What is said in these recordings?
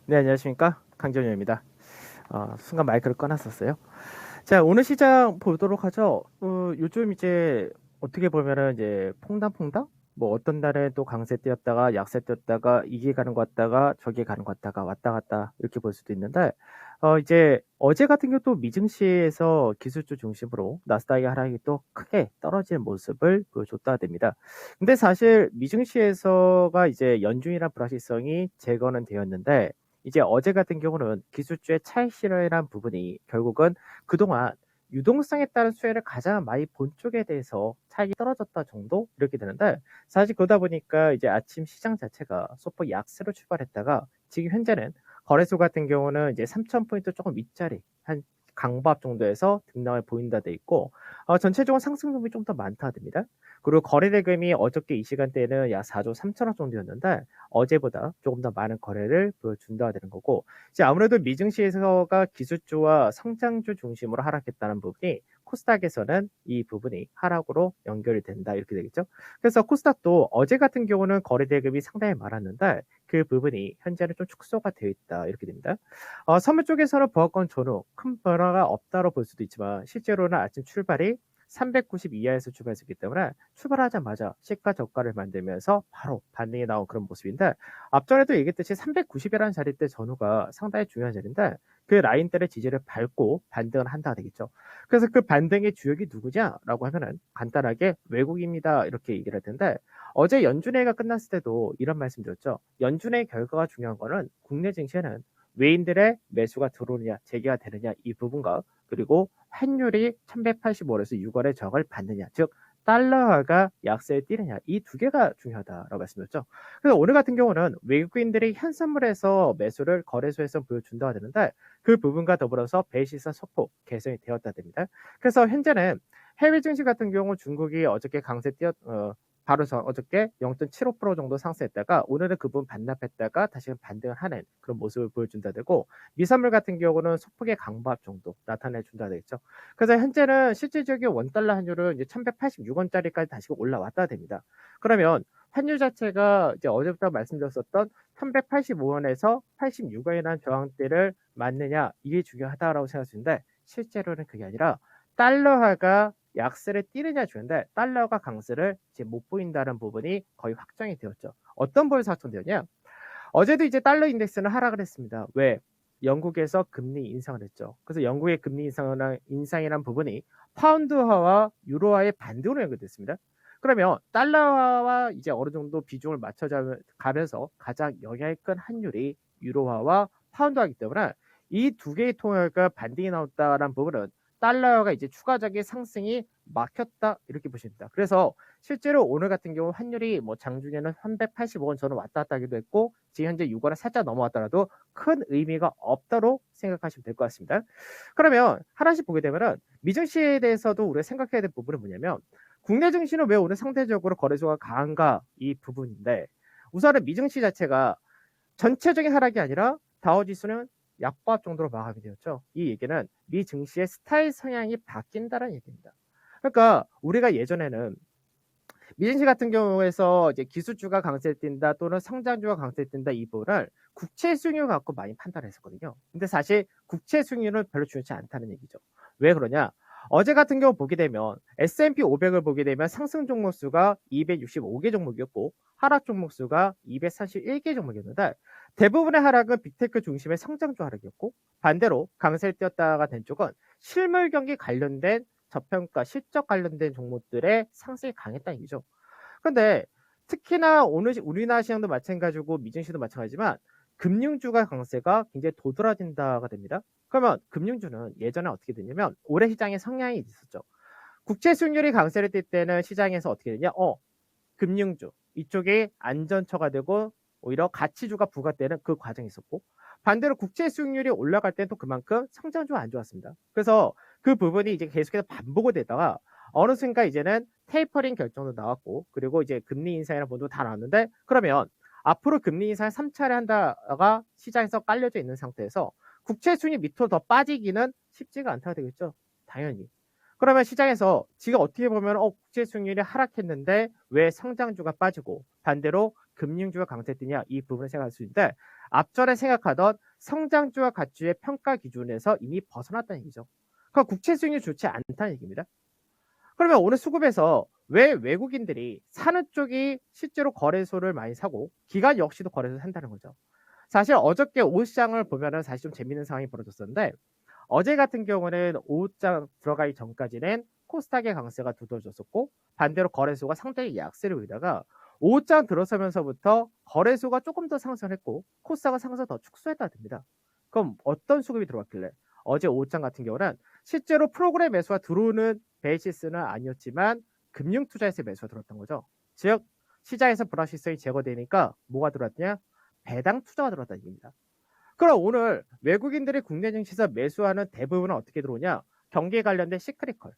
네, 안녕하십니까? 강정현입니다. 순간 마이크를 꺼놨었어요. 자, 오늘 시장 보도록 하죠. 요즘 이제 어떻게 보면은 이제 퐁당퐁당? 뭐 어떤 날에 또 강세 뛰었다가 약세 뛰었다가 이게 가는 것 같다가 저게 가는 것 같다가 왔다 갔다 이렇게 볼 수도 있는데, 이제 어제 같은 경우 또 미증시에서 기술주 중심으로 나스닥의 하락이 또 크게 떨어지는 모습을 보여줬다 됩니다. 근데 사실 미증시에서가 이제 연준이란 불확실성이 제거는 되었는데, 이제 어제 같은 경우는 기술주의 차익 실현이란 부분이 결국은 그동안 유동성에 따른 수혜를 가장 많이 본 쪽에 대해서 차익이 떨어졌다 정도 이렇게 되는데, 사실 그러다 보니까 이제 아침 시장 자체가 소폭 약세로 출발했다가 지금 현재는 거래소 같은 경우는 이제 3,000포인트 조금 윗자리 한 강보합 정도에서 등락을 보인다 돼 있고, 전체적으로 상승 분이 좀 더 많다 됩니다. 그리고 거래 대금이 어저께 이 시간대에는 약 4조 3천억 정도였는데 어제보다 조금 더 많은 거래를 보여준다 되는 거고, 이제 아무래도 미증시에서가 기술주와 성장주 중심으로 하락했다는 부분이 코스닥에서는 이 부분이 하락으로 연결이 된다 이렇게 되겠죠. 그래서 코스닥도 어제 같은 경우는 거래 대금이 상당히 많았는데 그 부분이 현재는 좀 축소가 되어 있다 이렇게 됩니다. 선물 쪽에서는 보합권 전후 큰 변화가 없다로 볼 수도 있지만 실제로는 아침 출발이 390 이하에서 출발했기 때문에 출발하자마자 시가 저가를 만들면서 바로 반등이 나온 그런 모습인데, 앞전에도 얘기했듯이 390이라는 자리 때 전후가 상당히 중요한 자리인데 그 라인대의 지지를 밟고 반등을 한다 되겠죠. 그래서 그 반등의 주역이 누구냐라고 하면은 간단하게 외국입니다 이렇게 얘기를 할 텐데, 어제 연준회의가 끝났을 때도 이런 말씀 드렸죠. 연준회의 결과가 중요한 거는 국내 증시에는 외인들의 매수가 들어오느냐 재개가 되느냐 이 부분과, 그리고 환율이 1185에서 6월에 저걸 받느냐, 즉 달러화가 약세에 뛰느냐 이 두 개가 중요하다라고 말씀드렸죠. 그래서 오늘 같은 경우는 외국인들이 현선물에서 매수를 거래소에서 보여준다고 하는데 그 부분과 더불어서 베이시스 소폭 개선이 되었다 됩니다. 그래서 현재는 해외 증시 같은 경우 중국이 어저께 강세 바로 어저께 0.75% 정도 상승했다가 오늘은 그 부분 반납했다가 다시 반등을 하는 그런 모습을 보여준다 되고, 미선물 같은 경우는 소폭의 강보합 정도 나타내 준다 되겠죠. 그래서 현재는 실질적인 원달러 환율은 이제 1186원짜리까지 다시 올라왔다 됩니다. 그러면 환율 자체가 이제 어제부터 말씀드렸었던 1185원에서 86원이라는 저항대를 맞느냐 이게 중요하다라고 생각하시는데, 실제로는 그게 아니라 달러화가 약세를 띠느냐 주는데 달러가 강세를 이제 못 보인다는 부분이 거의 확정이 되었죠. 어떤 부분에서 확정되었냐? 어제도 이제 달러 인덱스는 하락을 했습니다. 왜? 영국에서 금리 인상을 했죠. 그래서 영국의 금리 인상이란 부분이 파운드화와 유로화의 반등으로 연결됐습니다. 그러면 달러화와 이제 어느 정도 비중을 맞춰가면서 가장 영향이 큰 환율이 유로화와 파운드화이기 때문에 이 두 개의 통화가 반등이 나왔다는 부분은 달러가 이제 추가적인 상승이 막혔다 이렇게 보시면 됩니다. 그래서 실제로 오늘 같은 경우 환율이 뭐 장중에는 385원 전후 왔다 갔다 하기도 했고 지금 현재 6원에 살짝 넘어왔더라도 큰 의미가 없다고 생각하시면 될 것 같습니다. 그러면 하나씩 보게 되면은 미증시에 대해서도 우리가 생각해야 될 부분은 뭐냐면, 국내 증시는 왜 오늘 상대적으로 거래소가 강한가 이 부분인데, 우선은 미증시 자체가 전체적인 하락이 아니라 다우지수는 약보합 정도로 마감이 되었죠. 이 얘기는 미 증시의 스타일 성향이 바뀐다는 얘기입니다. 그러니까 우리가 예전에는 미증시 같은 경우에서 이제 기술주가 강세를 띈다 또는 성장주가 강세를 띈다 이 부분을 국채 수익률 갖고 많이 판단을 했었거든요. 근데 사실 국채 수익률은 별로 중요치 않다는 얘기죠. 왜 그러냐? 어제 같은 경우 보게 되면 S&P 500을 보게 되면 상승 종목 수가 265개 종목이었고 하락 종목 수가 231개 종목이었는데, 대부분의 하락은 빅테크 중심의 성장주 하락이었고 반대로 강세를 띄었다가 된 쪽은 실물 경기 관련된 저평가 실적 관련된 종목들의 상승이 강했다는 얘기죠. 그런데 특히나 오늘 우리나라 시장도 마찬가지고 미증시도 마찬가지지만 금융주가 강세가 굉장히 도드라진다가 됩니다. 그러면 금융주는 예전에 어떻게 되냐면 올해 시장에 성향이 있었죠. 국채 수익률이 강세를 띌 때는 시장에서 어떻게 되냐? 금융주 이쪽에 안전처가 되고 오히려 가치주가 부각되는 그 과정이 있었고, 반대로 국채 수익률이 올라갈 때는 또 그만큼 성장주가 안 좋았습니다. 그래서 그 부분이 이제 계속해서 반복이 되다가 어느 순간 이제는 테이퍼링 결정도 나왔고 그리고 이제 금리 인상이라는 부분도 다 나왔는데, 그러면 앞으로 금리 인상 3차례 한다가 시장에서 깔려져 있는 상태에서 국채 수익률 밑으로 더 빠지기는 쉽지가 않다 되겠죠. 당연히. 그러면 시장에서 지금 어떻게 보면 국제 수익률이 하락했는데 왜 성장주가 빠지고 반대로 금융주가 강세뜨냐 이 부분을 생각할 수 있는데 앞전에 생각하던 성장주와 가치의 평가 기준에서 이미 벗어났다는 얘기죠. 그러니까 국채 수익률이 좋지 않다는 얘기입니다. 그러면 오늘 수급에서 왜 외국인들이 사는 쪽이 실제로 거래소를 많이 사고 기관 역시도 거래소 산다는 거죠. 사실 어저께 오후 시장을 보면은 사실 좀 재밌는 상황이 벌어졌었는데 어제 같은 경우는 오후장 들어가기 전까지는 코스닥의 강세가 두드러졌었고 반대로 거래소가 상당히 약세를 보이다가 오후장 들어서면서부터 거래소가 조금 더 상승했고 코스닥은 상승 더 축소했다 됩니다. 그럼 어떤 수급이 들어왔길래 어제 오후장 같은 경우는 실제로 프로그램 매수가 들어오는 베이시스는 아니었지만 금융투자에서 매수가 들어왔던 거죠. 즉 시장에서 불확실성이 제거되니까 뭐가 들어왔냐? 배당 투자가 들어왔다는 얘기입니다. 그럼 오늘 외국인들이 국내 증시에서 매수하는 대부분은 어떻게 들어오냐? 경기에 관련된 시크릿컬,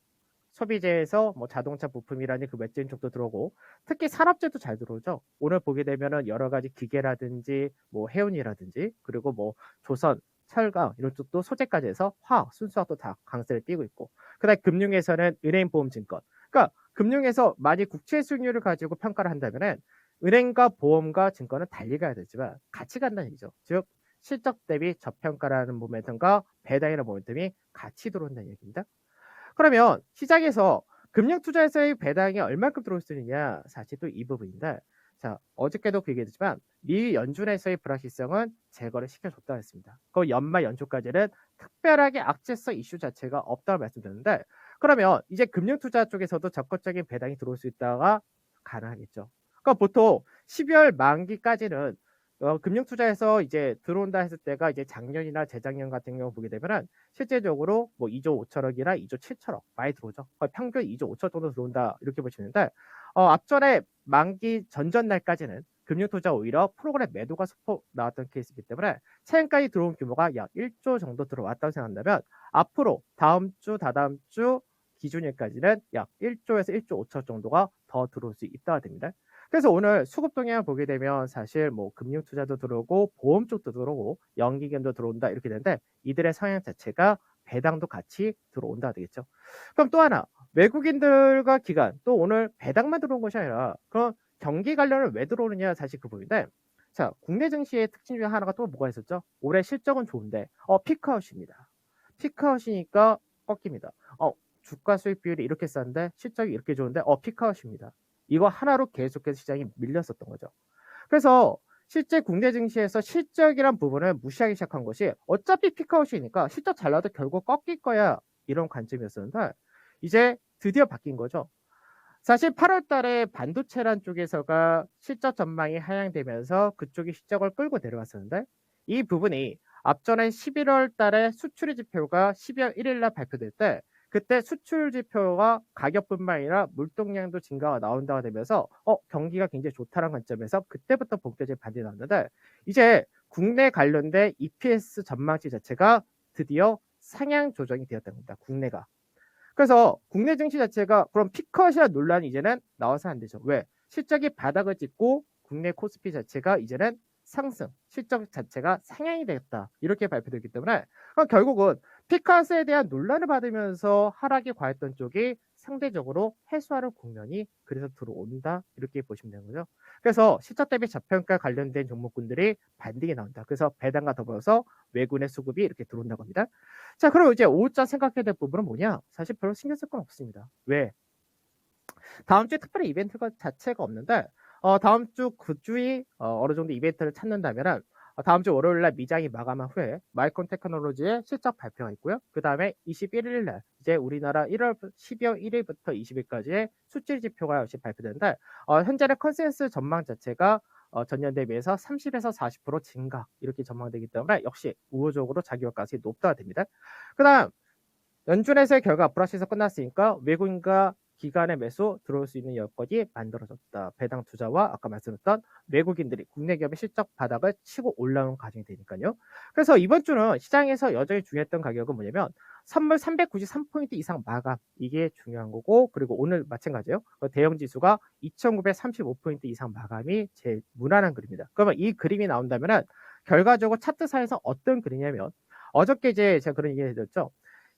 소비재에서 뭐 자동차 부품이라니 그 외적인 쪽도 들어오고 특히 산업재도 잘 들어오죠. 오늘 보게 되면은 여러 가지 기계라든지 뭐 해운이라든지 그리고 뭐 조선, 철강 이런 쪽도 소재까지 해서 화학, 순수화학도 다 강세를 띠고 있고 그다음에 금융에서는 은행, 보험, 증권. 그러니까 금융에서 많이 국채 수익률을 가지고 평가를 한다면은 은행과 보험과 증권은 달리 가야 되지만 같이 간다는 얘기죠. 즉 실적 대비 저평가라는 모멘텀과 배당이라는 모멘텀이 같이 들어온다는 얘기입니다. 그러면 시장에서 금융투자에서의 배당이 얼만큼 들어올 수 있느냐? 사실 또 이 부분인데 자 어저께도 그 얘기했지만 미 연준에서의 불확실성은 제거를 시켜줬다 했습니다. 그 연말 연초까지는 특별하게 악재성 이슈 자체가 없다고 말씀드렸는데 그러면 이제 금융투자 쪽에서도 적극적인 배당이 들어올 수 있다가 가능하겠죠. 그러니까 보통 12월 만기까지는 금융투자에서 이제 들어온다 했을 때가 이제 작년이나 재작년 같은 경우 보게 되면은 실제적으로 뭐 2조 5천억이나 2조 7천억 많이 들어오죠. 거의 평균 2조 5천억 정도 들어온다 이렇게 보시는데 앞전에 만기 전전 날까지는 금융투자 오히려 프로그램 매도가 소폭 나왔던 케이스이기 때문에 최근까지 들어온 규모가 약 1조 정도 들어왔다고 생각한다면 앞으로 다음 주 다다음 주 기준일까지는 약 1조에서 1조 5천억 정도가 더 들어올 수 있다가 됩니다. 그래서 오늘 수급 동향을 보게 되면 사실 뭐 금융 투자도 들어오고 보험 쪽도 들어오고 연기금도 들어온다 이렇게 되는데 이들의 성향 자체가 배당도 같이 들어온다 되겠죠. 그럼 또 하나 외국인들과 기관 또 오늘 배당만 들어온 것이 아니라 그럼 경기 관련을 왜 들어오느냐 사실 그 부분인데 자 국내 증시의 특징 중에 하나가 또 뭐가 있었죠? 올해 실적은 좋은데 피크아웃입니다. 피크아웃이니까 꺾입니다. 주가 수익 비율이 이렇게 싼데 실적이 이렇게 좋은데 피크아웃입니다. 이거 하나로 계속해서 시장이 밀렸었던 거죠. 그래서 실제 국내 증시에서 실적이란 부분을 무시하기 시작한 것이 어차피 피크아웃이니까 실적 잘 나도 결국 꺾일 거야 이런 관점이었었는데 이제 드디어 바뀐 거죠. 사실 8월 달에 반도체란 쪽에서가 실적 전망이 하향되면서 그쪽이 실적을 끌고 내려왔었는데 이 부분이 앞전에 11월 달에 수출 지표가 12월 1일 날 발표될 때 그때 수출 지표가 가격뿐만 아니라 물동량도 증가가 나온다가 되면서 경기가 굉장히 좋다는 관점에서 그때부터 본격적인 반등이 나왔는데 이제 국내 관련된 EPS 전망치 자체가 드디어 상향 조정이 되었다는 겁니다. 국내가. 그래서 국내 증시 자체가 그럼 피크아웃이라는 논란이 이제는 나와서 안 되죠. 왜? 실적이 바닥을 찍고 국내 코스피 자체가 이제는 상승, 실적 자체가 상향이 되겠다. 이렇게 발표되기 때문에 결국은 피크아웃에 대한 논란을 받으면서 하락이 과했던 쪽이 상대적으로 해소하는 국면이 그래서 들어온다. 이렇게 보시면 되는 거죠. 그래서 실적 대비 저평가 관련된 종목군들이 반등이 나온다. 그래서 배당과 더불어서 외국인의 수급이 이렇게 들어온다고 합니다. 자, 그럼 이제 5자 생각해야 될 부분은 뭐냐? 사실 별로 신경 쓸 건 없습니다. 왜? 다음 주에 특별히 이벤트가 자체가 없는데 다음 주 그 주에 어느 정도 이벤트를 찾는다면은 다음 주 월요일 날 미장이 마감한 후에 마이크론 테크놀로지의 실적 발표가 있고요. 그 다음에 21일 날 이제 우리나라 12월 1일부터 20일까지의 수출 지표가 역시 발표되는데 현재는 컨센서스 전망 자체가 전년 대비해서 30에서 40% 증가 이렇게 전망되기 때문에 역시 우호적으로 작용 가능성이 높다가 됩니다. 그 다음 연준에서의 결과 불확실해서 끝났으니까 외국인과 기관의 매수 들어올 수 있는 여건이 만들어졌다. 배당 투자와 아까 말씀드렸던 외국인들이 국내 기업의 실적 바닥을 치고 올라오는 과정이 되니까요. 그래서 이번 주는 시장에서 여전히 중요했던 가격은 뭐냐면 선물 393포인트 이상 마감 이게 중요한 거고 그리고 오늘 마찬가지예요. 대형 지수가 2935포인트 이상 마감이 제일 무난한 그림입니다. 그러면 이 그림이 나온다면은 결과적으로 차트상에서 어떤 그림이냐면 어저께 이제 제가 그런 얘기 해드렸죠.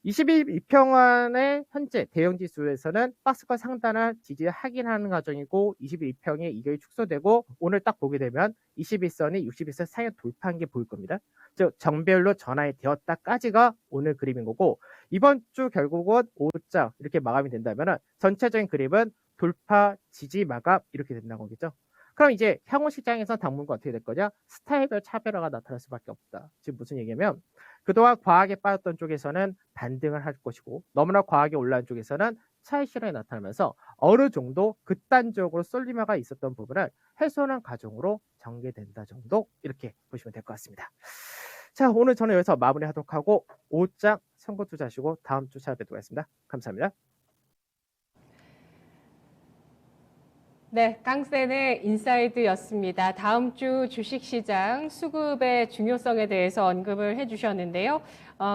22평안의 현재 대형 지수에서는 박스권 상단을 지지를 하긴 하는 과정이고 22평의 이격이 축소되고 오늘 딱 보게 되면 21선이 61선 사이에 돌파한 게 보일 겁니다. 즉 정배열로 전환이 되었다까지가 오늘 그림인 거고 이번 주 결국은 5장 이렇게 마감이 된다면 전체적인 그림은 돌파, 지지, 마감 이렇게 된다는 거겠죠. 그럼 이제 향후 시장에서 당분간 어떻게 될 거냐? 스타일별 차별화가 나타날 수밖에 없다. 지금 무슨 얘기냐면 그동안 과하게 빠졌던 쪽에서는 반등을 할 것이고 너무나 과하게 올라온 쪽에서는 차익 실현이 나타나면서 어느 정도 극단적으로 쏠림화가 있었던 부분을 해소하는 과정으로 전개된다 정도 이렇게 보시면 될 것 같습니다. 자, 오늘 저는 여기서 마무리하도록 하고 5장 선고 투자하시고 다음 주 찾아뵙도록 하겠습니다. 감사합니다. 네, 깡센의 인사이드였습니다. 다음 주 주식시장 수급의 중요성에 대해서 언급을 해주셨는데요.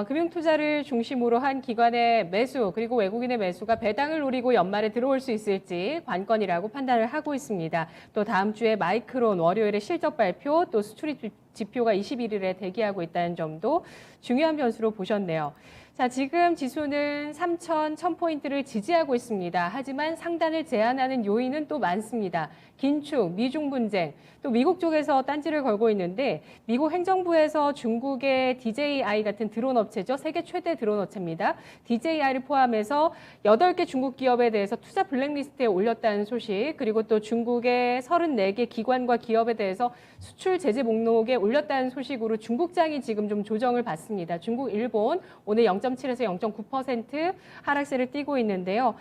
금융투자를 중심으로 한 기관의 매수 그리고 외국인의 매수가 배당을 노리고 연말에 들어올 수 있을지 관건이라고 판단을 하고 있습니다. 또 다음 주에 마이크론 월요일에 실적 발표 또 수출 지표가 21일에 대기하고 있다는 점도 중요한 변수로 보셨네요. 자, 지금 지수는 3,1000포인트를 지지하고 있습니다. 하지만 상단을 제한하는 요인은 또 많습니다. 긴축, 미중 분쟁, 또 미국 쪽에서 딴지를 걸고 있는데 미국 행정부에서 중국의 DJI 같은 드론 업체죠. 세계 최대 드론 업체입니다. DJI를 포함해서 8개 중국 기업에 대해서 투자 블랙리스트에 올렸다는 소식, 그리고 또 중국의 34개 기관과 기업에 대해서 수출 제재 목록에 올렸다는 소식으로 중국장이 지금 좀 조정을 받습니다. 중국, 일본 오늘 0.7에서 0.9% 하락세를 띠고 있는데요.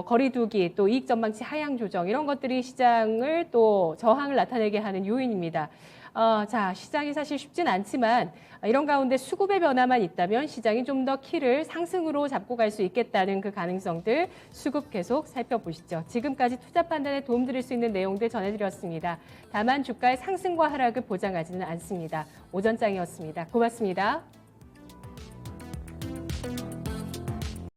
거리두기, 또 이익 전망치 하향 조정 이런 것들이 시장을 또 저항을 나타내게 하는 요인입니다. 자, 시장이 사실 쉽진 않지만 이런 가운데 수급의 변화만 있다면 시장이 좀 더 키를 상승으로 잡고 갈 수 있겠다는 그 가능성들 수급 계속 살펴보시죠. 지금까지 투자 판단에 도움드릴 수 있는 내용들 전해드렸습니다. 다만 주가의 상승과 하락을 보장하지는 않습니다. 오전장이었습니다. 고맙습니다.